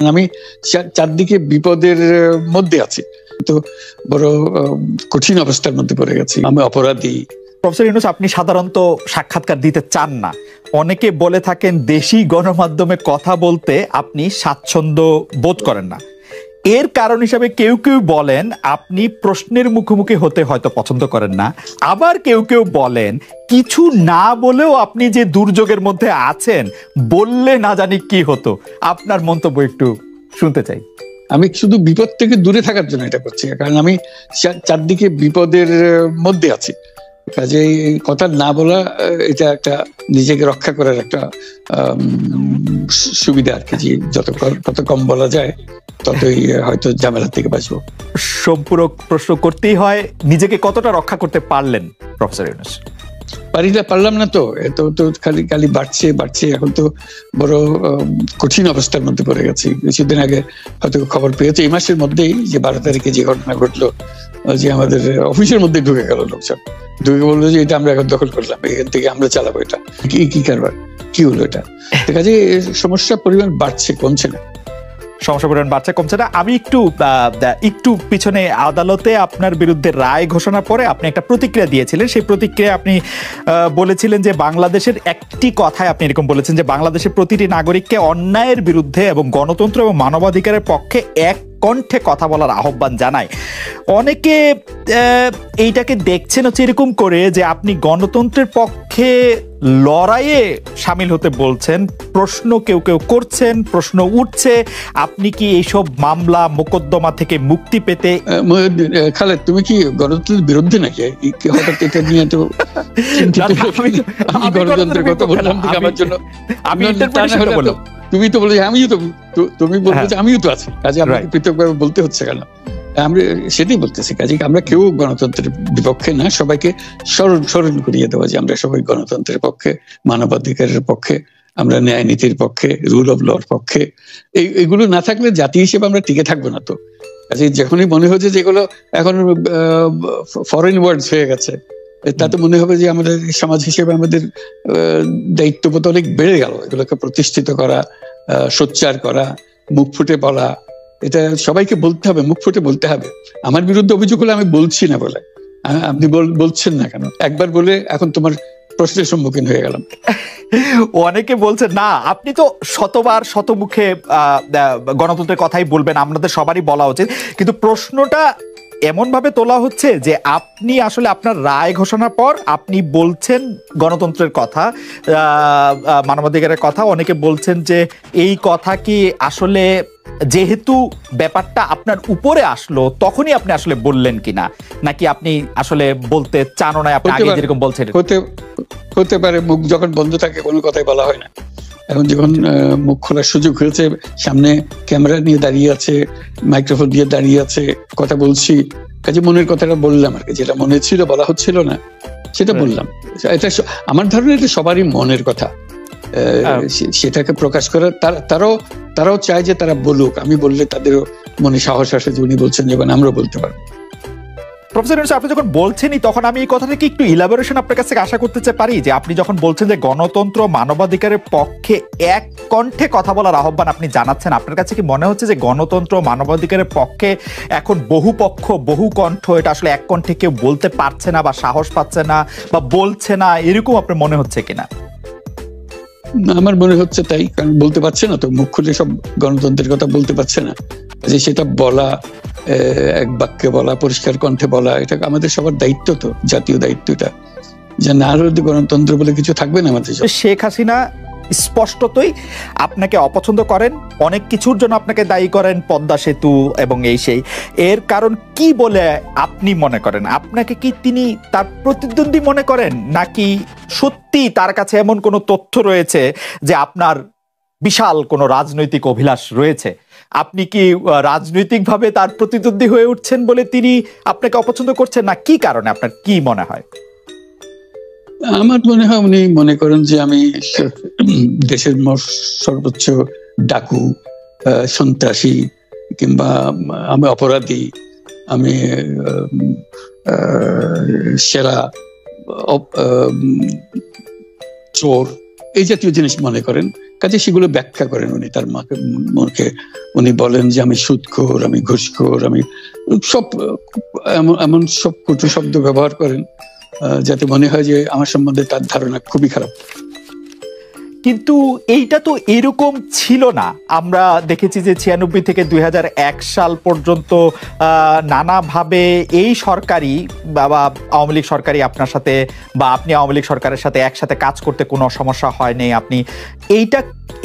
আমি চারদিকে বিপদের মধ্যে আছি, তো বড় কঠিন অবস্থার মধ্যে পড়ে গেছি, আমি অপরাধী। প্রফেসর ইউনূস, আপনি সাধারণত সাক্ষাৎকার দিতে চান না, অনেকে বলে থাকেন দেশি গণমাধ্যমে কথা বলতে আপনি স্বাচ্ছন্দ্য বোধ করেন না। এর কারণ হিসাবে কেউ কেউ বলেন আপনি প্রশ্নের মুখোমুখি হতে হয়তো পছন্দ করেন না, আবার কেউ কেউ বলেন কিছু না বলেও আপনি যে দুর্যোগের মধ্যে আছেন, বললে না জানি কি হতো। আপনার মন্তব্য একটু শুনতে চাই। আমি শুধু বিপদ থেকে দূরে থাকার জন্য এটা করছি, কারণ আমি চারদিকে বিপদের মধ্যে আছি, কাজে কথা না বলা এটা একটা নিজেকে রক্ষা করার একটা সুবিধা আর কি। যত কম বলা যায় ততই হয়তো ঝামেলা থেকে বাঁচবো। সম্পূরক প্রশ্ন করতেই হয়, নিজেকে কতটা রক্ষা করতে পারলেন প্রফেসর ইউনূস? পারলাম না তো, তো খালি বাড়ছে। এখন তো বড় কঠিন অবস্থার মধ্যে পড়ে গেছি। কিছুদিন আগে হয়তো খবর পেয়েছে, এই মাসের মধ্যেই যে 12 তারিখে যে ঘটনা ঘটলো, যে আমাদের অফিসের মধ্যে ঢুকে গেল লোকজন, ঢুকে বললো যে এটা আমরা এখন দখল করলাম, এখান থেকে আমরা চালাবো, এটা কি কারবার, কি হলো এটা? কাজে সমস্যার পরিমাণ বাড়ছে, কমছে না। সমস্যা পরিমাণ বাড়ছে, কমছে না। আমি একটু পিছনে আদালতে আপনার বিরুদ্ধে রায় ঘোষণার পরে আপনি একটা প্রতিক্রিয়া দিয়েছিলেন। সেই প্রতিক্রিয়া আপনি বলেছিলেন যে বাংলাদেশের একটি কথায় আপনি এরকম বলেছেন যে বাংলাদেশের প্রতিটি নাগরিককে অন্যায়ের বিরুদ্ধে এবং গণতন্ত্র এবং মানবাধিকারের পক্ষে এক কণ্ঠে কথা বলার আহ্বান জানায়। অনেকে এইটাকে দেখছেন হচ্ছে এরকম করে যে আপনি গণতন্ত্রের পক্ষে লড়াইয়ে সামিল হতে বলছেন। প্রশ্ন কেউ করছেন, প্রশ্ন উঠছে, আপনি কি এইসব মামলা মোকদ্দমা থেকে মুক্তি পেতে? খালেদ, তুমি কি গণতন্ত্রের বিরুদ্ধে নাকি? হঠাৎ এটা নিয়ে তো গণতন্ত্রের কথা বললাম আমার জন্য, তুমি তো বলে আমিও তো, তুমি বলবো যে আমিও তো আছি, কাজে আমাকে পৃথকভাবে বলতে হচ্ছে কেন? আমরা সেটাই বলতেছি, কাজে আমরা কেউ গণতন্ত্রের বিপক্ষে না, সবাইকে স্মরণ করিয়ে দেওয়া যে আমরা সবাই গণতন্ত্রের পক্ষে, মানবাধিকারের পক্ষে, আমরা ন্যায় নীতির পক্ষে, রুল অফ লর পক্ষে। এইগুলো না থাকলে জাতি হিসেবে আমরা টিকে থাকবো না। তো কাজে যখনই মনে হচ্ছে যেগুলো এখন ফরেন ওয়ার্ডস হয়ে গেছে, তাতে মনে হবে যে আমাদের সমাজ হিসেবে আমাদের দায়িত্ববোধ অনেক বেড়ে গেল, এগুলোকে প্রতিষ্ঠিত করা, সোচ্চার করা, মুখ ফুটে বলা, এটা সবাইকে বলতে হবে, মুখ ফুটে বলতে হবে। আমার বিরুদ্ধে অভিযোগ হলে আমি বলছি না বলে, আপনি বলছেন না কেন? একবার বলে এখন তোমার প্রশ্নের সম্মুখীন হয়ে গেলাম। অনেকে বলছেন না, আপনি তো শতমুখে গণতন্ত্রের কথাই বলবেন, আমাদের সবারই বলা উচিত, কিন্তু প্রশ্নটা এমন ভাবে তোলা হচ্ছে যে আপনি আসলে আপনার রায় ঘোষণার পর আপনি বলছেন গণতন্ত্রের কথা, মানবাধিকারের কথা। অনেকে বলছেন যে এই কথা কি আসলে যেহেতু ব্যাপারটা আপনার উপরে আসলো তখনই আপনি আসলে বললেন কিনা, নাকি আপনি আসলে বলতে চানো না, আপনি আগে যেরকম বলছেন? হতে পারে, মুখ যখন বন্ধ থাকে কোনো কথাই বলা হয় না। এখন যখন মুখ খোলার সুযোগ হয়েছে, সামনে ক্যামেরা নিয়ে দাঁড়িয়ে আছে, মাইক্রোফোন দিয়ে দাঁড়িয়ে আছে, কথা বলছি, কাজে মনের কথাটা বললাম আর কি, যেটা মনে ছিল বলা হচ্ছিল না সেটা বললাম। এটা আমার ধারণা এটা সবারই মনের কথা, সেটাকে প্রকাশ করার তারাও চায় যে তারা বলুক, আমি বললে তাদেরও মনে সাহস আসে যে উনি বলছেন যখন আমরা বলতে পারবো। প্রফেসর ইউনূস, আপনি যখন বলছেনই তখন আমি এই কথাটাকে একটু ইলাবোরেশন আপনার কাছ থেকে আশা করতে পারি, যে আপনি যখন বলছেন যে গণতন্ত্র মানবাধিকারের পক্ষে এক কণ্ঠে কথা বলার আহ্বান আপনি জানাচ্ছেন, আপনার কাছে কি মনে হচ্ছে যে গণতন্ত্র মানবাধিকারের পক্ষে এখন বহু পক্ষ বহু কণ্ঠ, এটা আসলে এক কণ্ঠে কেউ বলতে পারছে না বা সাহস পাচ্ছে না বা বলছে না, এরকম আপনার মনে হচ্ছে কিনা? আমার মনে হচ্ছে তাই, কারণ বলতে পারছে না তো, মুখ খুলে সব গণতন্ত্রের কথা বলতে পারছে না, যে সেটা বলা, এক বাক্যে বলা, পরিষ্কার কণ্ঠে বলা, এটা আমাদের সবার দায়িত্ব, তো জাতীয় দায়িত্ব এটা, যে না হলে গণতন্ত্র বলে কিছু থাকবে না আমাদের। শেখ হাসিনা স্পষ্টতই আপনাকে অপছন্দ করেন, অনেক কিছুর জন্য আপনাকে দায়ী করেন, পদ্মা সেতু এবং এই সেই। এর কারণ কি বলে আপনি মনে করেন? আপনাকে কি তিনি তার প্রতিদ্বন্দ্বী মনে করেন, নাকি সত্যি তার কাছে এমন কোনো তথ্য রয়েছে যে আপনার বিশাল কোনো রাজনৈতিক অভিলাষ রয়েছে? আপনি কি রাজনৈতিকভাবে তার প্রতিদ্বন্দ্বী হয়ে উঠছেন বলে তিনি আপনাকে অপছন্দ করছেন, না কি কারণে? আপনার কি মনে হয়? আমার মনে হয় উনি মনে করেন যে আমি দেশের সর্বোচ্চ ডাকু, সন্ত্রাসী, কিংবা আমি অপরাধী, আমি সেরা চোর, এই জাতীয় জিনিস মনে করেন। কাজে সেগুলো ব্যাখ্যা করেন উনি তার মুখে। উনি বলেন যে আমি সুদখোর, আমি ঘুষখোর, আমি সব এমন সব কটু শব্দ ব্যবহার করেন যাতে মনে হয় যে আমার সম্বন্ধে তার ধারণা খুবই খারাপ। কিন্তু এইটা তো এরকম ছিল না। আমরা দেখেছি যে 96 থেকে 2001 সাল পর্যন্ত নানাভাবে এই সরকারি বা আওয়ামী লীগ সরকারি আপনার সাথে বা আপনি আওয়ামী লীগ সরকারের সাথে একসাথে কাজ করতে কোনো সমস্যা হয়নি। আপনি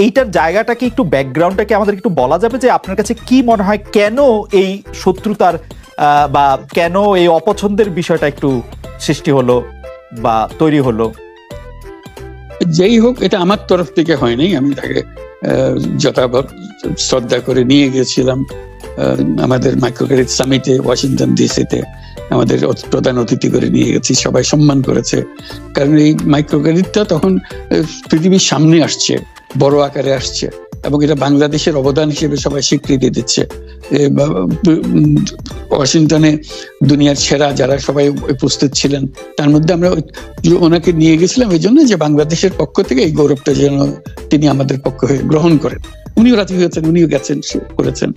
এইটার জায়গাটাকে একটু ব্যাকগ্রাউন্ডটাকে আমাদের একটু বলা যাবে যে আপনার কাছে কি মনে হয় কেন এই শত্রুতার বা কেন এই অপছন্দের বিষয়টা একটু সৃষ্টি হলো বা তৈরি হলো? যেই হোক, এটা আমার তরফ থেকে হয়নি। আমি তাকে যথাযথ শ্রদ্ধা করে নিয়ে গেছিলাম আমাদের মাইক্রো ক্রেডিট সামিটে ওয়াশিংটন ডিসিতে। আমাদের প্রধান অতিথি করে নিয়ে গেছি, সবাই সম্মান করেছে। কারণ এই মাইক্রো ক্রেডিটটা তখন পৃথিবীর সামনে আসছে, বড় আকারে আসছে, এবং এটা বাংলাদেশের অবদান হিসেবে সবাই স্বীকৃতি দিচ্ছে। ওয়াশিংটনে দুনিয়ার সেরা যারা সবাই উপস্থিত ছিলেন, তার মধ্যে আমরা ওনাকে নিয়ে গেছিলাম এই জন্য যে বাংলাদেশের পক্ষ থেকে এই গৌরবটা যেন তিনি আমাদের পক্ষ হয়ে গ্রহণ করেন। উনিও রাজি হয়েছেন, উনিও গেছেন, করেছেন।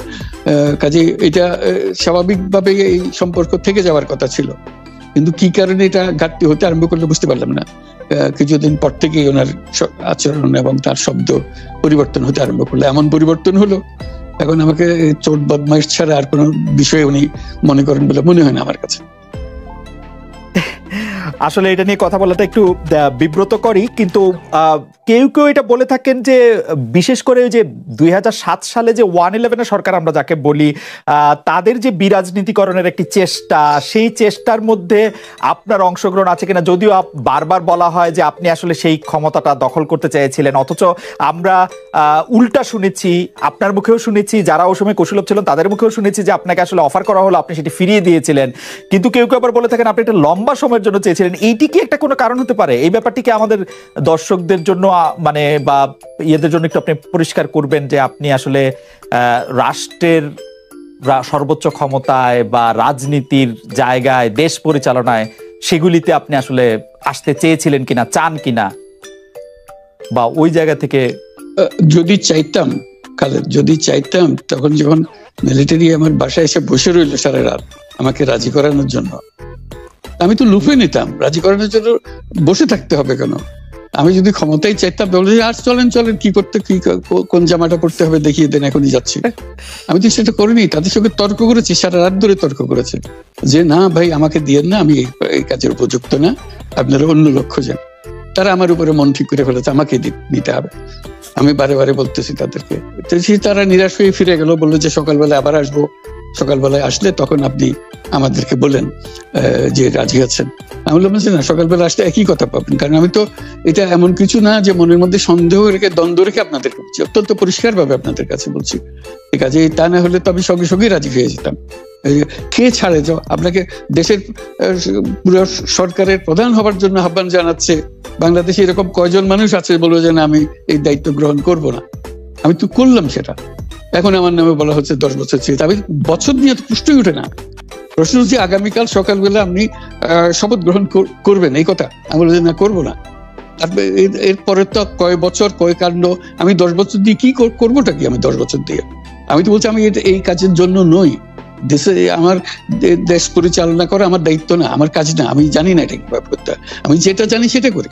কাজে এটা স্বাভাবিকভাবে এই সম্পর্ক থেকে যাওয়ার কথা ছিল, কিন্তু কি কারণে এটা ঘাটতি হতে আরম্ভ করলে বুঝতে পারলাম না। কিছুদিন পর থেকেই ওনার আচরণ এবং তার শব্দ পরিবর্তন হতে আরম্ভ করলো। এমন পরিবর্তন হলো এখন আমাকে চোট বদমাইশ ছাড়া আর কোনো বিষয়ে উনি মনে করেন বলে মনে হয় না আমার কাছে। আসলে এটা নিয়ে কথা বলাটা একটু বিব্রতকরই, কিন্তু কেউ কেউ এটা বলে থাকেন যে বিশেষ করে যে 2007 সালে যে 111 সরকার আমরা যাকে বলি, তাদের যে বিরাজনীতিকরণের একটি চেষ্টা, সেই চেষ্টার মধ্যে আপনার অংশগ্রহণ আছে কিনা। যদিও বারবার বলা হয় যে আপনি আসলে সেই ক্ষমতাটা দখল করতে চেয়েছিলেন, অথচ আমরা উল্টা শুনেছি, আপনার মুখেও শুনেছি, যারা ওই সময় কৌশলভ ছিলেন তাদের মুখেও শুনেছি যে আপনাকে আসলে অফার করা হলো, আপনি সেটি ফিরিয়ে দিয়েছিলেন। কিন্তু কেউ কেউ আবার বলে থাকেন আপনি একটা লম্বা সময়ের জন্য চেয়েছিলেন। এইটি কি একটা কোনো কারণ হতে পারে? এই ব্যাপারটিকে আমাদের দর্শকদের জন্য মানে বা ইয়েদের জন্য একটু আপনি পরিষ্কার করবেন যে আপনি আসলে রাষ্ট্রের সর্বোচ্চ ক্ষমতায় বা রাজনীতির জায়গায়, দেশ পরিচালনায়, সেগুলিতে আপনি আসলে আসতে চেয়েছিলেন কিনা, চান কিনা, বা ওই জায়গা থেকে? যদি চাইতাম খালেদ, যদি চাইতাম, তখন যখন মিলিটারি আমার বাসায় এসে বসে রইল সারা রাত আমাকে রাজি করানোর জন্য, আমি তো লুফে নিতাম। রাজি করানোর জন্য বসে থাকতে হবে কেন? আমি যদি ক্ষমতাই চাইতাম, বলে আর চলেন চলেন, কি করতে, কি কোন জামাটা পড়তে হবে দেখিয়ে দেন, এখনই যাচ্ছি। আমি তো সেটা করিনি। তাদের সঙ্গে তর্ক করেছি, সারা রাত ধরে তর্ক করেছে যে না ভাই, আমাকে দিয়েন না, আমি এই কাজের উপযুক্ত না, আপনারা অন্য লক্ষ্য যান। তারা আমার উপরে মন ঠিক করে ফেলেছে আমাকে নিতে হবে। আমি বারে বারে বলতেছি তাদেরকে, তারা নিরাশ হয়ে ফিরে গেল, বললো যে সকালবেলা আবার আসবো, সকালবেলায় আসলে তখন আপনি আমাদেরকে বলেন যে রাজি আছেন। আমি বললাম না, সকালবেলা আসলে একই কথা পাবেন, কারণ আমি তো এটা এমন কিছু না যে মনের মধ্যে সন্দেহ রেখে, দ্বন্দ্ব রেখে আপনাদেরকে বলছি, অত্যন্ত পরিষ্কার ভাবে আপনাদের কাছে বলছি। ঠিক আছে, তা না হলে তো আমি সঙ্গে সঙ্গেই রাজি হয়ে যেতাম। কে ছাড়ে যাও আপনাকে? দেশের পুরো সরকারের প্রধান হবার জন্য আহ্বান জানাচ্ছে বাংলাদেশে এরকম কয়জন মানুষ আছে বলবো যে না, আমি এই দায়িত্ব গ্রহণ করব না? আমি তো করলাম সেটা। এখন আমার নামে বলা হচ্ছে 10 বছর চেয়ে। আমি বছর নিয়ে তো প্রশ্নই উঠে না। প্রশ্ন হচ্ছে আগামীকাল সকালবেলা আপনি শপথ গ্রহণ করবেন, এই কথা। আমি বলছি না, করবো না। এরপরে তো কয় বছর, কয় কাণ্ড। আমি 10 বছর দিয়ে কি করবোটা কি? আমি 10 বছর দিয়ে, আমি তো বলছি আমি এই কাজের জন্য নই। দেশে আমার দেশ পরিচালনা করা আমার দায়িত্ব না, আমার কাজ না। আমি জানি না এটা কিভাবে করতে হয়। আমি যেটা জানি সেটা করি।